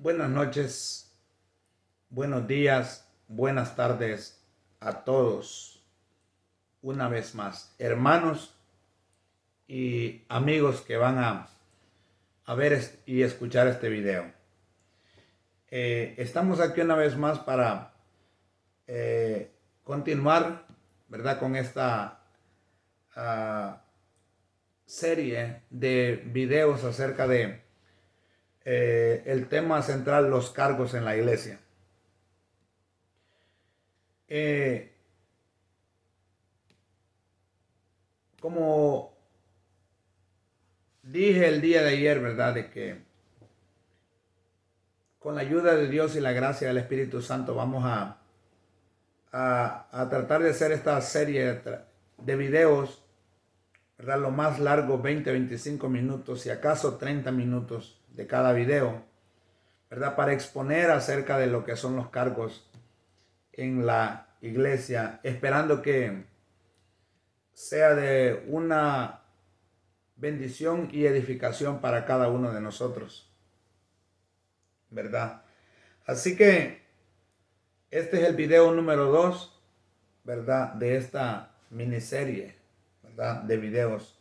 Buenas noches, buenos días, buenas tardes a todos. Una vez más, hermanos y amigos que van a ver y escuchar este video. Estamos aquí una vez más para continuar, ¿verdad? Con esta serie de videos acerca de el tema central, los cargos en la iglesia. Como dije el día de ayer, ¿verdad? De que con la ayuda de Dios y la gracia del Espíritu Santo vamos a tratar de hacer esta serie de videos, ¿verdad? Lo más largo, 20-25 minutos, si acaso 30 minutos de cada video, ¿verdad? Para exponer acerca de lo que son los cargos en la iglesia, esperando que sea de una bendición y edificación para cada uno de nosotros, ¿verdad? Así que este es el video número 2, ¿verdad? De esta miniserie, ¿verdad? De videos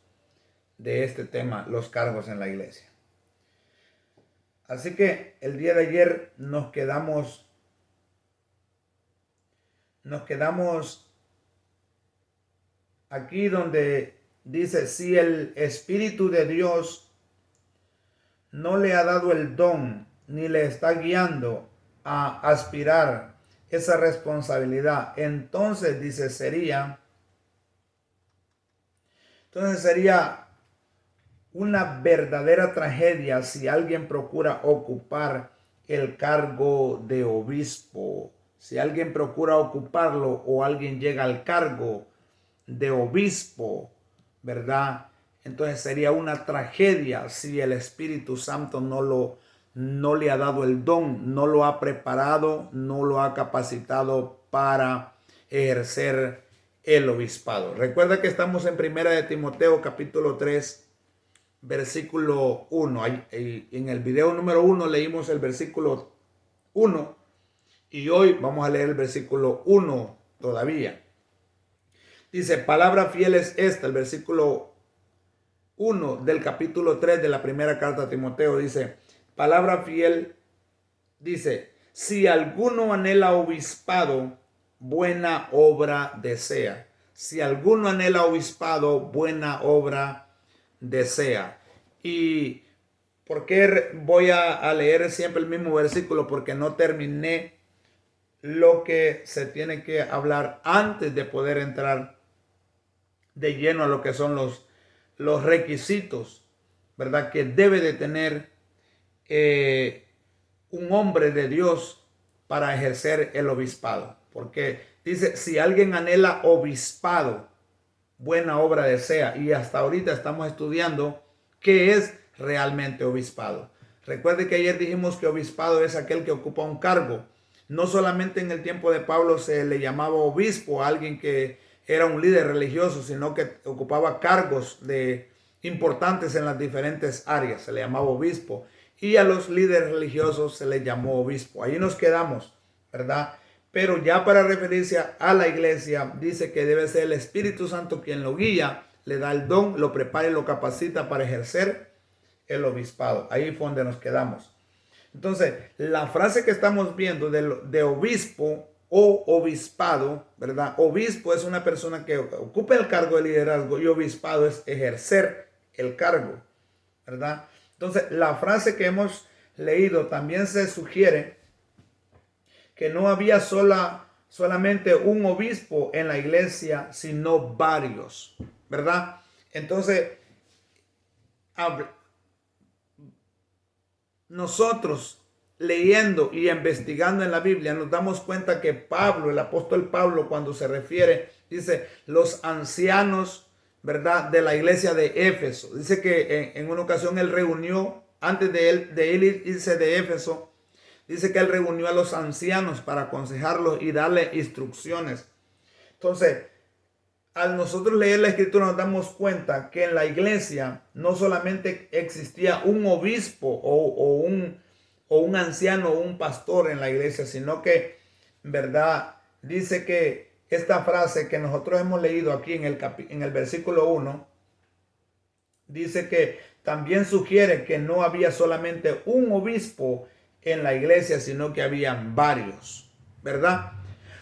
de este tema, los cargos en la iglesia. Así que el día de ayer nos quedamos aquí donde dice: si el Espíritu de Dios no le ha dado el don ni le está guiando a aspirar esa responsabilidad, entonces dice sería una verdadera tragedia si alguien procura ocupar el cargo de obispo. Si alguien procura ocuparlo o alguien llega al cargo de obispo, ¿verdad? Entonces sería una tragedia si el Espíritu Santo no le ha dado el don, no lo ha preparado, no lo ha capacitado para ejercer el obispado. Recuerda que estamos en Primera de Timoteo capítulo 3, versículo 1. En el video número 1 leímos el versículo 1 y hoy vamos a leer el versículo 1 todavía. Dice: palabra fiel es esta, el versículo 1 del capítulo 3 de la primera carta a Timoteo. Dice: palabra fiel, dice: si alguno anhela obispado, buena obra desea. Si alguno anhela obispado, buena obra desea. ¿Y por qué voy a leer siempre el mismo versículo? Porque no terminé lo que se tiene que hablar antes de poder entrar de lleno a lo que son los requisitos, ¿verdad? Que debe de tener un hombre de Dios para ejercer el obispado. Porque dice: si alguien anhela obispado, buena obra desea. Y hasta ahorita estamos estudiando qué es realmente obispado. Recuerde que ayer dijimos que obispado es aquel que ocupa un cargo. No solamente en el tiempo de Pablo se le llamaba obispo a alguien que era un líder religioso, sino que ocupaba cargos importantes en las diferentes áreas. Se le llamaba obispo. Y a los líderes religiosos se les llamó obispo. Ahí nos quedamos, ¿verdad? Pero ya para referirse a la iglesia, dice que debe ser el Espíritu Santo quien lo guía, le da el don, lo prepara y lo capacita para ejercer el obispado. Ahí fue donde nos quedamos. Entonces, la frase que estamos viendo de obispo o obispado, ¿verdad? Obispo es una persona que ocupa el cargo de liderazgo y obispado es ejercer el cargo, ¿verdad? Entonces, la frase que hemos leído también se sugiere que no había solamente un obispo en la iglesia, sino varios, ¿verdad? Entonces, nosotros leyendo y investigando en la Biblia nos damos cuenta que Pablo, el apóstol Pablo, cuando se refiere, dice los ancianos, ¿verdad?, de la iglesia de Éfeso. Dice que en una ocasión él reunió, antes de él irse de Éfeso, dice que él reunió a los ancianos para aconsejarlos y darle instrucciones. Entonces, al nosotros leer la escritura nos damos cuenta que en la iglesia no solamente existía un obispo o o un anciano o un pastor en la iglesia, sino que, ¿verdad? Dice que esta frase que nosotros hemos leído aquí en el versículo 1, dice que también sugiere que no había solamente un obispo en la iglesia, sino que había varios, ¿verdad?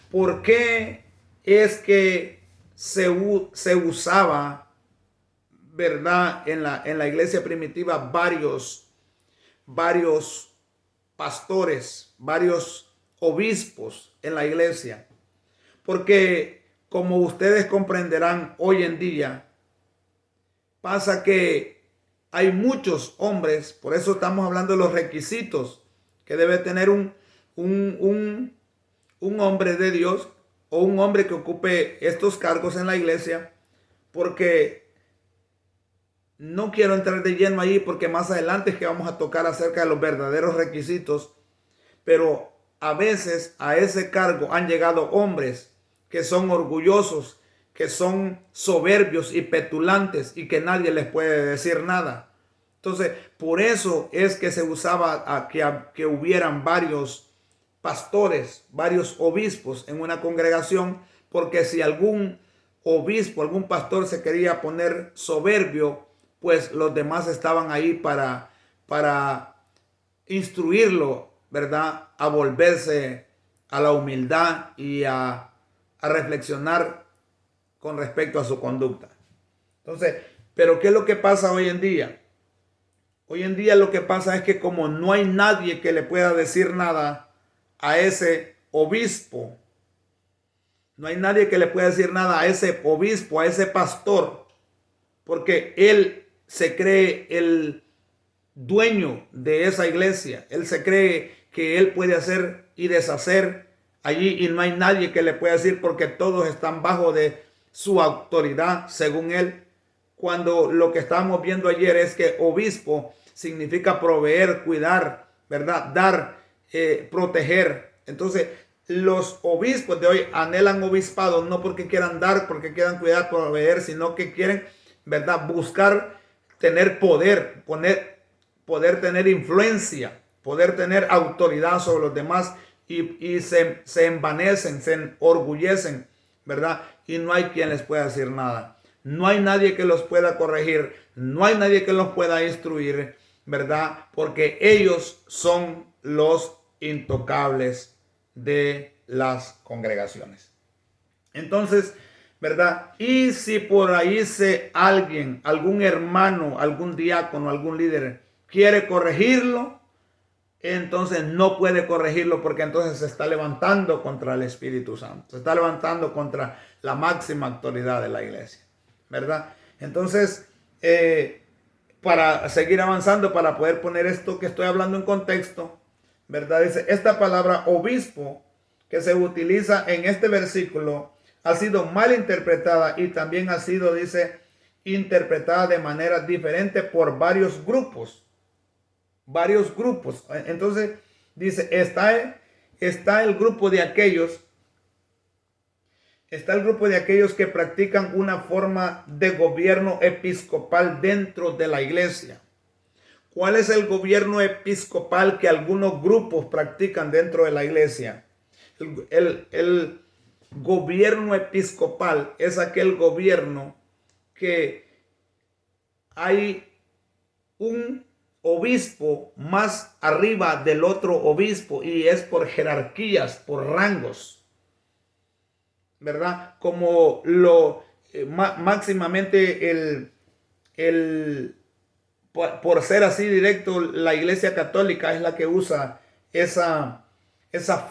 ¿Por qué es que se usaba, verdad, en la iglesia primitiva varios pastores, varios obispos en la iglesia? Porque como ustedes comprenderán, hoy en día pasa que hay muchos hombres, por eso estamos hablando de los requisitos que debe tener un hombre de Dios o un hombre que ocupe estos cargos en la iglesia, porque no quiero entrar de lleno ahí porque más adelante es que vamos a tocar acerca de los verdaderos requisitos, pero a veces a ese cargo han llegado hombres que son orgullosos, que son soberbios y petulantes y que nadie les puede decir nada. Entonces, por eso es que se usaba que hubieran varios pastores, varios obispos en una congregación, porque si algún obispo, algún pastor se quería poner soberbio, pues los demás estaban ahí para instruirlo, ¿verdad? A volverse a la humildad y a reflexionar con respecto a su conducta. Entonces, ¿pero qué es lo que pasa hoy en día? Hoy en día lo que pasa es que como no hay nadie que le pueda decir nada a ese obispo, no hay nadie que le pueda decir nada a ese obispo, a ese pastor, porque él se cree el dueño de esa iglesia. Él se cree que él puede hacer y deshacer allí y no hay nadie que le pueda decir porque todos están bajo de su autoridad según él. Cuando lo que estábamos viendo ayer es que obispo significa proveer, cuidar, ¿verdad? Dar, proteger. Entonces, los obispos de hoy anhelan obispado no porque quieran dar, porque quieran cuidar, proveer, sino que quieren, ¿verdad? Buscar tener poder, poder tener influencia, poder tener autoridad sobre los demás y se envanecen, se enorgullecen, ¿verdad? Y no hay quien les pueda decir nada. No hay nadie que los pueda corregir, no hay nadie que los pueda instruir, ¿verdad? Porque ellos son los intocables de las congregaciones. Entonces, ¿verdad? Y si por ahí alguien, algún hermano, algún diácono, algún líder quiere corregirlo, entonces no puede corregirlo porque entonces se está levantando contra el Espíritu Santo, se está levantando contra la máxima autoridad de la iglesia, ¿verdad? Entonces, para seguir avanzando, para poder poner esto que estoy hablando en contexto, ¿verdad? Dice, esta palabra obispo que se utiliza en este versículo ha sido mal interpretada y también ha sido, dice, interpretada de manera diferente por varios grupos. Varios grupos. Entonces, dice, está el grupo de aquellos que practican una forma de gobierno episcopal dentro de la iglesia. ¿Cuál es el gobierno episcopal que algunos grupos practican dentro de la iglesia? El gobierno episcopal es aquel gobierno que hay un obispo más arriba del otro obispo y es por jerarquías, por rangos, ¿verdad? Como máximamente por ser así directo, la Iglesia Católica es la que usa esa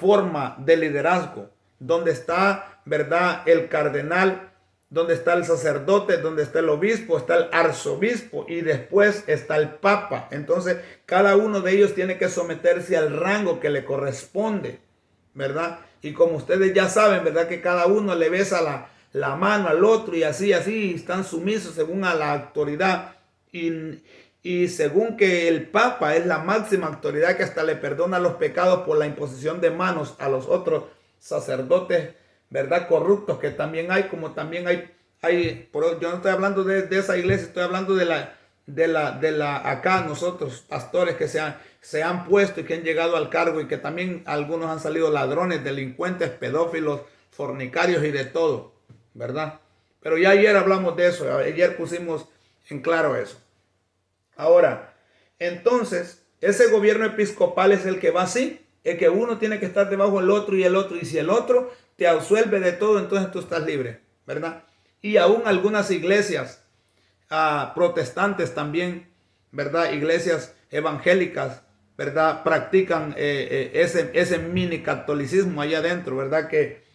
forma de liderazgo, donde está, ¿verdad?, el cardenal, donde está el sacerdote, donde está el obispo, está el arzobispo y después está el papa. Entonces, cada uno de ellos tiene que someterse al rango que le corresponde, ¿verdad? Y como ustedes ya saben, ¿verdad?, que cada uno le besa la mano al otro y así, están sumisos según a la autoridad. Y según que el Papa es la máxima autoridad que hasta le perdona los pecados por la imposición de manos a los otros sacerdotes, ¿verdad?, corruptos que también hay, como también hay yo no estoy hablando de esa iglesia, estoy hablando de acá nosotros, pastores que se han puesto y que han llegado al cargo, y que también algunos han salido ladrones, delincuentes, pedófilos, fornicarios y de todo, ¿verdad? Pero ya ayer hablamos de eso, ayer pusimos en claro eso. Ahora, entonces, ese gobierno episcopal es el que va así, el que uno tiene que estar debajo del otro, y si el otro te absuelve de todo, entonces tú estás libre, ¿verdad? Y aún algunas iglesias protestantes también, ¿verdad? Iglesias evangélicas, ¿verdad? Practican ese mini catolicismo allá adentro, ¿verdad? Que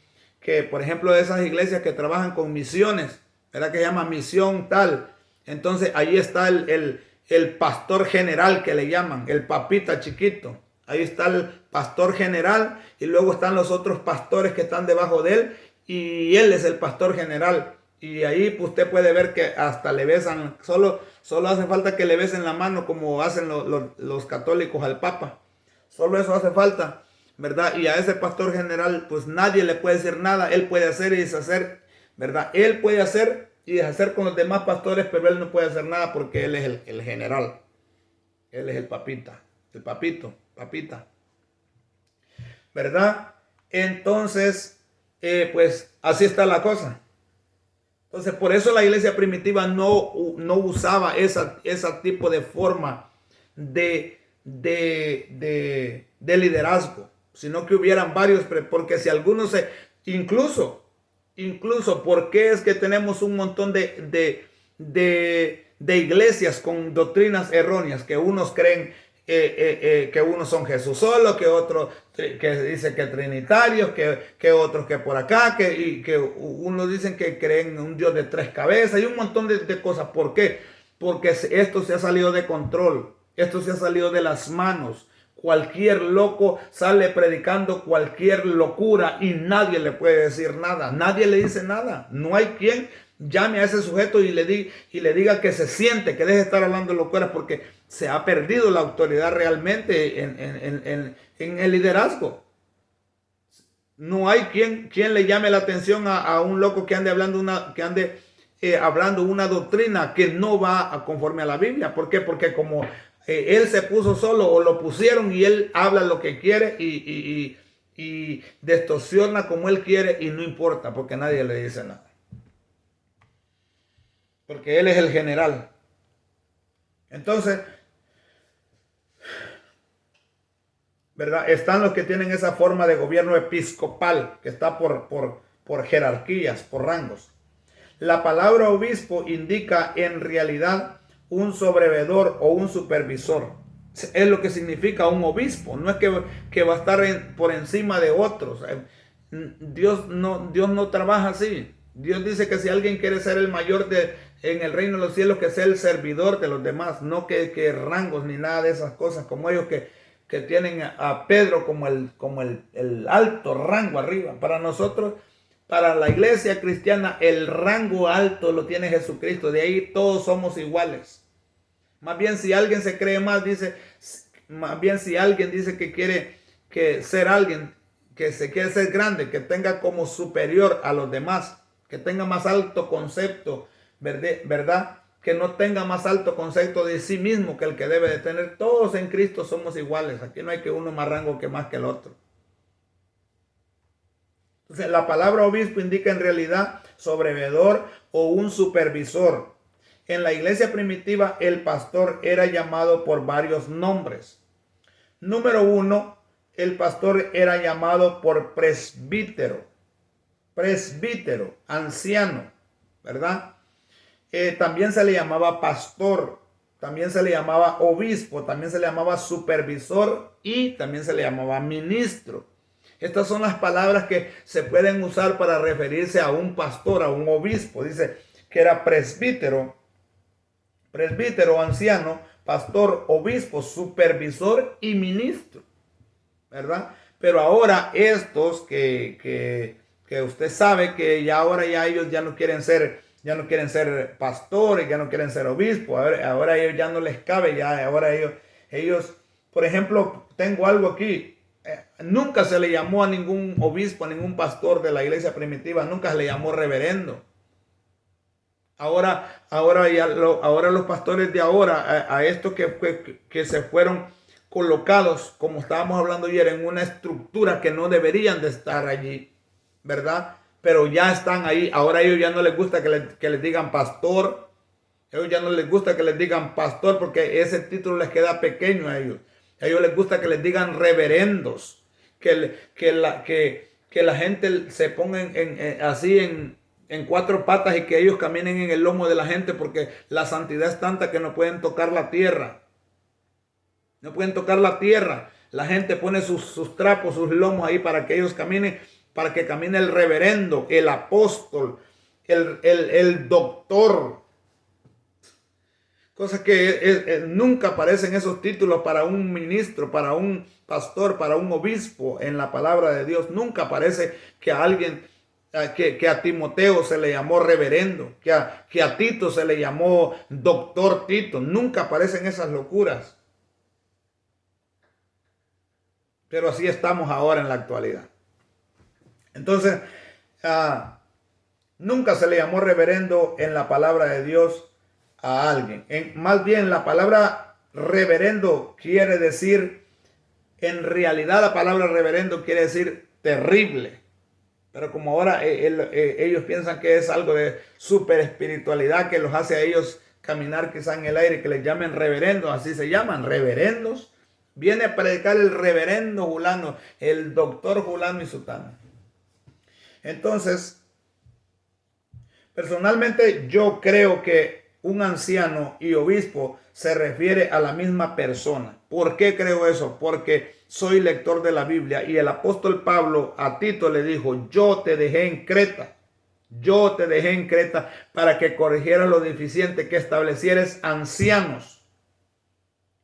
por ejemplo esas iglesias que trabajan con misiones, ¿verdad? Que se llama misión tal. Entonces ahí está el pastor general que le llaman, el papita chiquito. Ahí está el pastor general y luego están los otros pastores que están debajo de él y él es el pastor general. Y ahí pues, usted puede ver que hasta le besan, solo hace falta que le besen la mano como hacen los católicos al Papa. Solo eso hace falta, ¿verdad? Y a ese pastor general pues nadie le puede decir nada, él puede hacer y deshacer, ¿verdad? Él puede hacer y deshacer con los demás pastores, pero él no puede hacer nada porque él es el general. Él es el papita, el papita, ¿verdad? Entonces, pues así está la cosa. Entonces, por eso la iglesia primitiva no usaba esa tipo de forma de liderazgo, sino que hubieran varios, porque si algunos incluso, ¿por qué es que tenemos un montón de iglesias con doctrinas erróneas? Que unos creen que unos son Jesús solo, que otros que dice que trinitarios, que otros que por acá, que unos dicen que creen en un Dios de 3 cabezas y un montón de cosas. ¿Por qué? Porque esto se ha salido de control, esto se ha salido de las manos. Cualquier loco sale predicando cualquier locura y nadie le puede decir nada, nadie le dice nada. No hay quien llame a ese sujeto y le diga que se siente, que deje de estar hablando locuras, porque se ha perdido la autoridad realmente en el liderazgo. No hay quien le llame la atención a un loco que ande hablando una doctrina que no va conforme a la Biblia. ¿Por qué? Porque como él se puso solo o lo pusieron y él habla lo que quiere y distorsiona como él quiere y no importa porque nadie le dice nada. Porque él es el general. Entonces, ¿verdad? Están los que tienen esa forma de gobierno episcopal, que está por jerarquías, por rangos. La palabra obispo indica en realidad un sobrevedor o un supervisor. Es lo que significa un obispo. No es que va a estar por encima de otros. Dios no trabaja así. Dios dice que si alguien quiere ser el mayor en el reino de los cielos, que sea el servidor de los demás, no que rangos ni nada de esas cosas, como ellos que tienen a Pedro como el alto rango arriba. Para nosotros, para la iglesia cristiana, el rango alto lo tiene Jesucristo. De ahí todos somos iguales. Más bien si alguien se cree si alguien dice que quiere ser alguien, que se quiere ser grande, que tenga como superior a los demás, que tenga más alto concepto, ¿verdad? Que no tenga más alto concepto de sí mismo que el que debe de tener. Todos en Cristo somos iguales. Aquí no hay que uno más rango que más que el otro. Entonces, la palabra obispo indica en realidad sobrevedor o un supervisor. En la iglesia primitiva, el pastor era llamado por varios nombres. Número 1, el pastor era llamado por presbítero, anciano, ¿verdad? También se le llamaba pastor, también se le llamaba obispo, también se le llamaba supervisor y también se le llamaba ministro. Estas son las palabras que se pueden usar para referirse a un pastor, a un obispo. Dice que era presbítero, anciano, pastor, obispo, supervisor y ministro, ¿verdad? Pero ahora estos que usted sabe que ahora ellos ya no quieren ser pastores, ya no quieren ser obispos, ahora ellos ya no les cabe, ahora ellos, por ejemplo, tengo algo aquí, nunca se le llamó a ningún obispo, a ningún pastor de la iglesia primitiva, nunca se le llamó reverendo. Ahora los pastores de ahora, a estos que se fueron colocados, como estábamos hablando ayer, en una estructura que no deberían de estar allí, ¿verdad? Pero ya están ahí. Ahora a ellos ya no les gusta que les digan pastor. A ellos ya no les gusta que les digan pastor porque ese título les queda pequeño a ellos. A ellos les gusta que les digan reverendos. Que la gente se ponga así en cuatro patas y que ellos caminen en el lomo de la gente porque la santidad es tanta que no pueden tocar la tierra. No pueden tocar la tierra. La gente pone sus trapos, sus lomos ahí para que ellos caminen, para que camine el reverendo, el apóstol, el doctor. Cosas que nunca aparecen esos títulos para un ministro, para un pastor, para un obispo en la palabra de Dios. Nunca aparece que a alguien, que a Timoteo se le llamó reverendo, que a Tito se le llamó doctor Tito. Nunca aparecen esas locuras. Pero así estamos ahora en la actualidad. Entonces, nunca se le llamó reverendo en la palabra de Dios a alguien. Más bien, la palabra reverendo quiere decir, en realidad la palabra reverendo quiere decir terrible. Pero como ahora ellos piensan que es algo de super espiritualidad que los hace a ellos caminar quizá en el aire, que les llamen reverendos, así se llaman, reverendos. Viene a predicar el reverendo fulano, el doctor fulano y sutano. Entonces, personalmente yo creo que un anciano y obispo se refiere a la misma persona. ¿Por qué creo eso? Porque soy lector de la Biblia y el apóstol Pablo a Tito le dijo, yo te dejé en Creta. Yo te dejé en Creta para que corrigieras lo deficiente, que establecieres ancianos.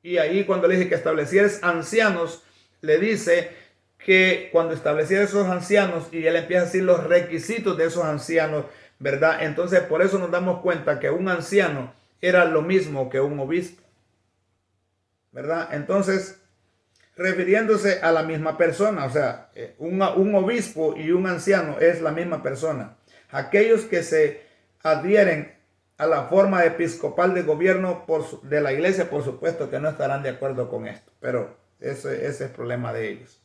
Y ahí cuando le dije que establecieres ancianos, le dice que cuando establecieres esos ancianos, y él empieza a decir los requisitos de esos ancianos, ¿verdad? Entonces por eso nos damos cuenta que un anciano era lo mismo que un obispo, ¿verdad? Entonces, refiriéndose a la misma persona, o sea, un obispo y un anciano es la misma persona. Aquellos que se adhieren a la forma episcopal de gobierno de la iglesia, por supuesto que no estarán de acuerdo con esto, pero ese es el problema de ellos.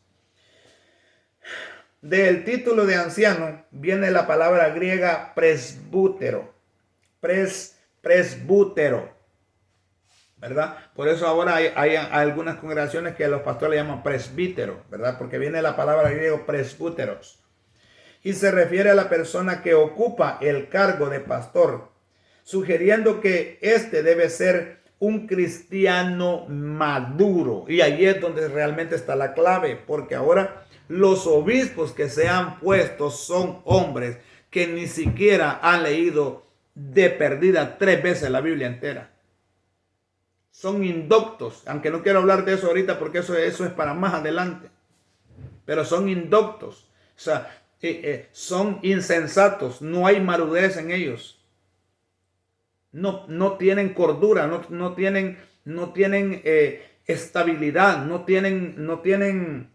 Del título de anciano viene la palabra griega presbútero, presbútero, ¿verdad? Por eso ahora hay algunas congregaciones que los pastores le llaman presbítero, ¿verdad? Porque viene la palabra griego presbúteros y se refiere a la persona que ocupa el cargo de pastor, sugiriendo que este debe ser un cristiano maduro. Y ahí es donde realmente está la clave, porque ahora los obispos que se han puesto son hombres que ni siquiera han leído de perdida 3 veces la Biblia entera. Son indoctos, aunque no quiero hablar de eso ahorita porque eso es para más adelante. Pero son indoctos, o sea, son insensatos, no hay madurez en ellos. No tienen cordura, no tienen estabilidad, no tienen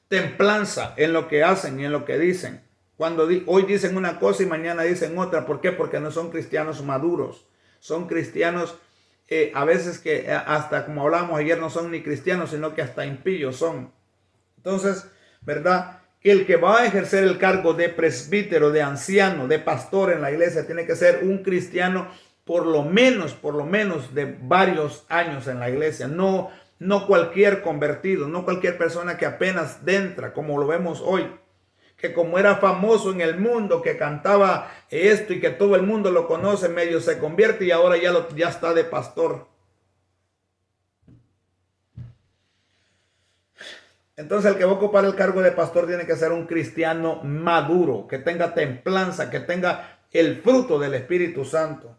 templanza en lo que hacen y en lo que dicen. Cuando hoy dicen una cosa y mañana dicen otra. ¿Por qué? Porque no son cristianos maduros. Son cristianos a veces que hasta como hablábamos ayer no son ni cristianos, sino que hasta impíos son. Entonces, ¿verdad? El que va a ejercer el cargo de presbítero, de anciano, de pastor en la iglesia tiene que ser un cristiano por lo menos de varios años en la iglesia. No cualquier convertido, no cualquier persona que apenas entra, como lo vemos hoy. Que como era famoso en el mundo, que cantaba esto y que todo el mundo lo conoce, medio se convierte y ahora ya está de pastor. Entonces el que va a ocupar el cargo de pastor tiene que ser un cristiano maduro, que tenga templanza, que tenga el fruto del Espíritu Santo.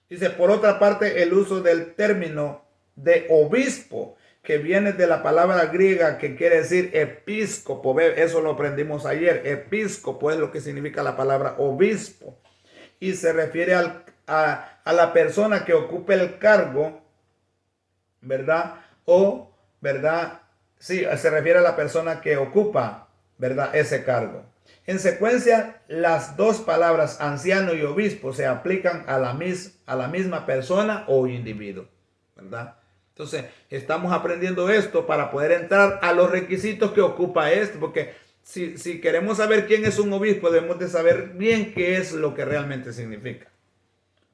Dice, por otra parte, el uso del término de obispo, que viene de la palabra griega que quiere decir episcopo. Eso lo aprendimos ayer. Episcopo es lo que significa la palabra obispo. Y se refiere a la persona que ocupe el cargo, ¿verdad? O, ¿verdad? Sí, se refiere a la persona que ocupa ¿verdad? Ese cargo. En secuencia, las dos palabras anciano y obispo se aplican a la misma persona o individuo, ¿verdad? Entonces, estamos aprendiendo esto para poder entrar a los requisitos que ocupa esto, porque si queremos saber quién es un obispo, debemos de saber bien qué es lo que realmente significa,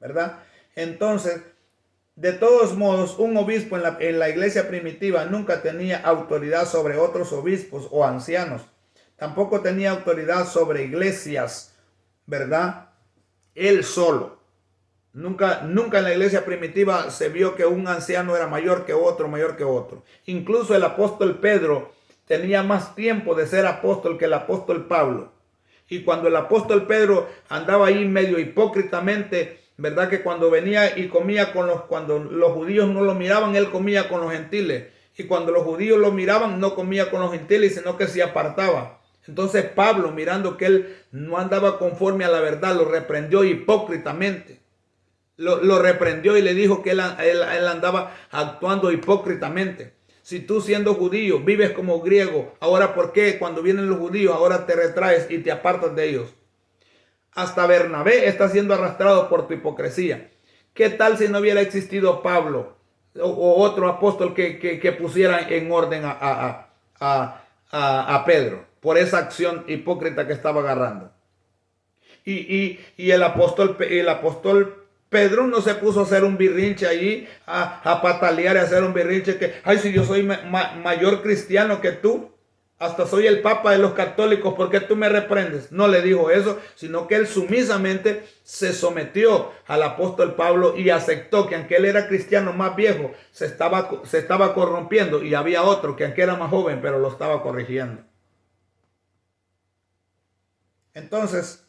¿verdad? Entonces, de todos modos, un obispo en la iglesia primitiva nunca tenía autoridad sobre otros obispos o ancianos. Tampoco tenía autoridad sobre iglesias, ¿verdad? Él solo. Nunca en la iglesia primitiva se vio que un anciano era mayor que otro, mayor que otro. Incluso el apóstol Pedro tenía más tiempo de ser apóstol que el apóstol Pablo. Y cuando el apóstol Pedro andaba ahí medio hipócritamente, ¿verdad? Que cuando venía y comía cuando los judíos no lo miraban, él comía con los gentiles. Y cuando los judíos lo miraban, no comía con los gentiles, sino que se apartaba. Entonces Pablo, mirando que él no andaba conforme a la verdad, lo reprendió hipócritamente. Lo reprendió y le dijo que él andaba actuando hipócritamente. Si tú siendo judío vives como griego, ahora ¿por qué cuando vienen los judíos ahora te retraes y te apartas de ellos? Hasta Bernabé está siendo arrastrado por tu hipocresía. ¿Qué tal si no hubiera existido Pablo o otro apóstol que pusiera en orden a Pedro por esa acción hipócrita que estaba agarrando? Y el apóstol Pedro no se puso a hacer un birrinche allí, a patalear y a hacer un birrinche que, ay, si yo soy mayor cristiano que tú, hasta soy el papa de los católicos, ¿por qué tú me reprendes? No le dijo eso, sino que él sumisamente se sometió al apóstol Pablo y aceptó que aunque él era cristiano más viejo, se estaba corrompiendo, y había otro que aunque era más joven, pero lo estaba corrigiendo. Entonces,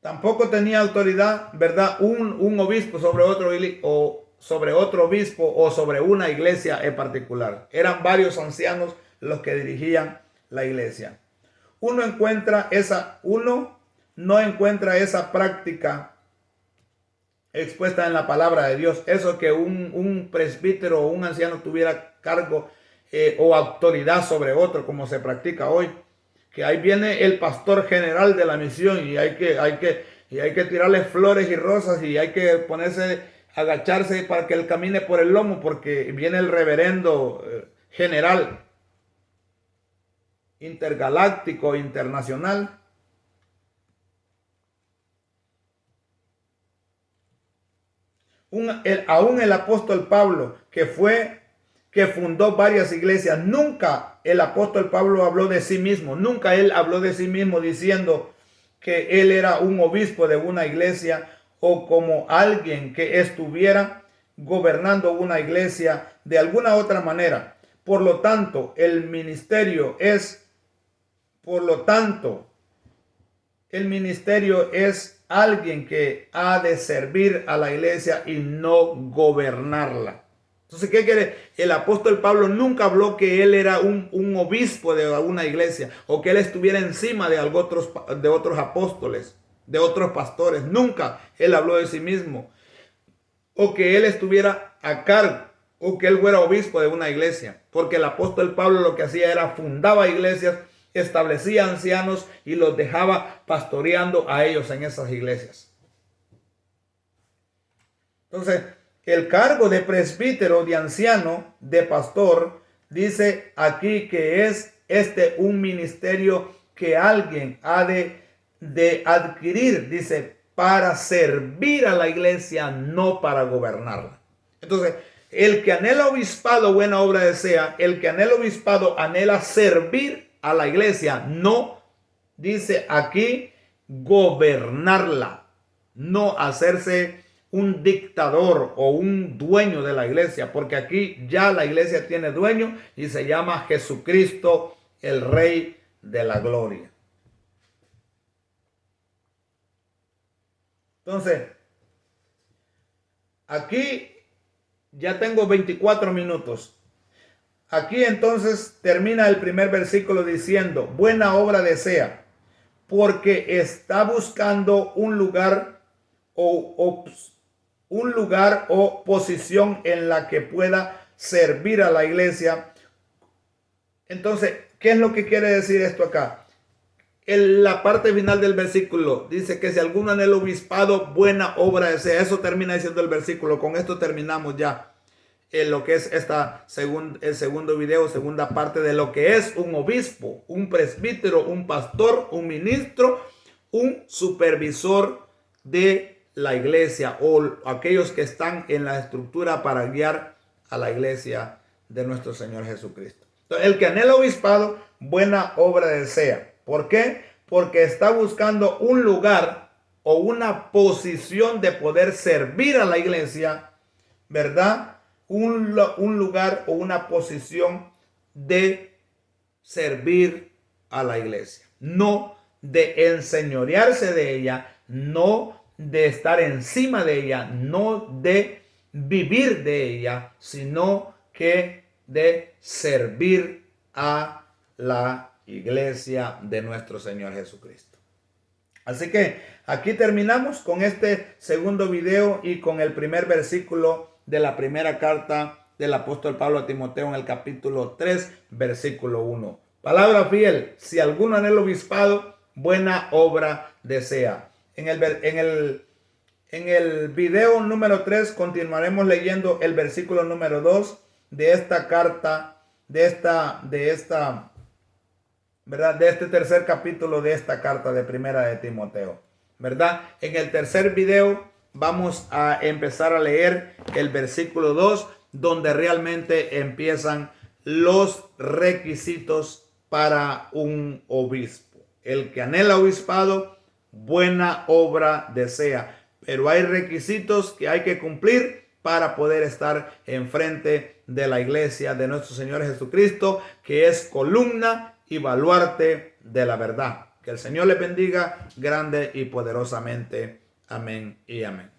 tampoco tenía autoridad, ¿verdad? Un obispo sobre otro obispo o sobre una iglesia en particular. Eran varios ancianos los que dirigían la iglesia. Uno no encuentra esa práctica expuesta en la palabra de Dios. Eso que un presbítero o un anciano tuviera cargo o autoridad sobre otro, como se practica hoy. Que ahí viene el pastor general de la misión y hay que tirarle flores y rosas y hay que agacharse para que él camine por el lomo, porque viene el reverendo general intergaláctico, internacional. Aún el apóstol Pablo, que fundó varias iglesias, nunca el apóstol Pablo habló de sí mismo, nunca él habló de sí mismo diciendo que él era un obispo de una iglesia o como alguien que estuviera gobernando una iglesia de alguna otra manera. Por lo tanto, el ministerio es alguien que ha de servir a la iglesia y no gobernarla. Entonces, ¿qué quiere? El apóstol Pablo nunca habló que él era un obispo de una iglesia o que él estuviera encima de otros apóstoles, de otros pastores. Nunca él habló de sí mismo. O que él estuviera a cargo o que él fuera obispo de una iglesia. Porque el apóstol Pablo lo que hacía era fundaba iglesias, establecía ancianos y los dejaba pastoreando a ellos en esas iglesias. Entonces, el cargo de presbítero, de anciano, de pastor, dice aquí que es un ministerio que alguien ha de adquirir, dice, para servir a la iglesia, no para gobernarla. Entonces, el que anhela obispado, buena obra desea. El que anhela obispado anhela servir a la iglesia, no, dice aquí, gobernarla, no hacerse un dictador o un dueño de la iglesia, porque aquí ya la iglesia tiene dueño y se llama Jesucristo, el Rey de la Gloria. Entonces, aquí ya tengo 24 minutos. Aquí entonces termina el primer versículo diciendo, buena obra desea, porque está buscando un lugar o posición en la que pueda servir a la iglesia. Entonces, ¿Qué es lo que quiere decir esto acá? En la parte final del versículo dice que si alguno anhela obispado, buena obra desea. Eso termina diciendo el versículo. Con esto terminamos ya en lo que es el segundo video, segunda parte de lo que es un obispo, un presbítero, un pastor, un ministro, un supervisor de la iglesia o aquellos que están en la estructura para guiar a la iglesia de nuestro Señor Jesucristo. Entonces, el que anhela obispado, buena obra desea. ¿Por qué? Porque está buscando un lugar o una posición de poder servir a la iglesia, ¿verdad? Un lugar o una posición de servir a la iglesia. No de enseñorearse de ella, no de estar encima de ella, no de vivir de ella, sino que de servir a la iglesia de nuestro Señor Jesucristo. Así que aquí terminamos con este segundo video y con el primer versículo de la primera carta del apóstol Pablo a Timoteo en el capítulo 3, versículo 1. Palabra fiel: si alguno anhela obispado, buena obra desea. En el video número 3 continuaremos leyendo el versículo número 2 de esta carta, de este tercer capítulo de esta carta de primera de Timoteo, ¿verdad? En el tercer video vamos a empezar a leer el versículo 2, donde realmente empiezan los requisitos para un obispo. El que anhela obispado, buena obra desea. Pero hay requisitos que hay que cumplir para poder estar enfrente de la iglesia de nuestro Señor Jesucristo, que es columna y baluarte de la verdad. Que el Señor les bendiga grande y poderosamente. Amén y amén.